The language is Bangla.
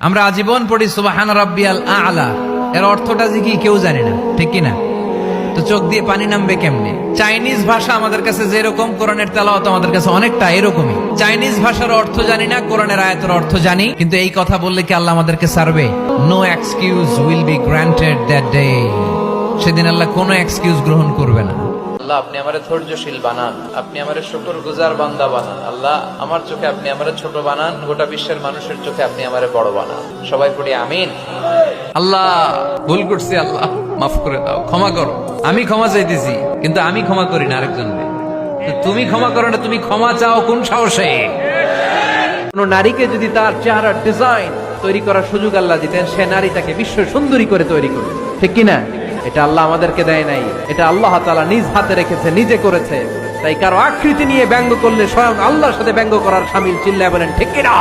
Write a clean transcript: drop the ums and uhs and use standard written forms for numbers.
আমরা আজীবন পড়ি সুবহান রাব্বিয়াল আ'লা, এর অর্থটা কি কেউ জানি না, ঠিক কি না? তো চোখ দিয়ে পানি নামবে কেমনে? চাইনিজ ভাষা আমাদের কাছে যেরকম, কোরআনের তেলাওয়াত আমাদের কাছে অনেকটা এরকমই। চাইনিজ ভাষার অর্থ জানি না, কোরআনের আয়াতের অর্থ জানি, কিন্তু এই কথা বললে কি আল্লাহ আমাদেরকে ছাড়বে? No excuse will be granted that day. সেদিন আল্লাহ কোনো এক্সকিউজ গ্রহণ করবে না। আল্লাহ, আপনি আমারে ধৈর্যশীল বানান, আপনি আমারে শুকরগুজার বান্দা বানান। আল্লাহ, আমার চোখে আপনি আমারে ছোট বানান, গোটা বিশ্বের মানুষের চোখে আপনি আমারে বড় বানান। সবাই পড়ি আমিন। আল্লাহ, ভুল করছি, আল্লাহ মাফ করে দাও, ক্ষমা করো। আমি ক্ষমা চাইতেছি, কিন্তু আমি ক্ষমা করি না আরেকজনকে। তুমি ক্ষমা করো না, তুমি ক্ষমা চাও কোন সাহসে? কোন নারীকে যদি তার চেহারার ডিজাইন তৈরি করার সুযোগ আল্লাহ দিতেন, সে নারীটাকে বিশ্ব সুন্দরী করে তৈরি করবে, ঠিক কিনা? এটা আল্লাহ আমাদেরকে দেয় নাই, এটা আল্লাহ তাআলা নিজ হাতে রেখেছে, নিজে করেছে। তাই কারো আকৃতি নিয়ে ব্যঙ্গ করলে স্বয়ং আল্লাহর সাথে ব্যঙ্গ করার শামিল। চিল্লায় বলেন ঠিক কিনা?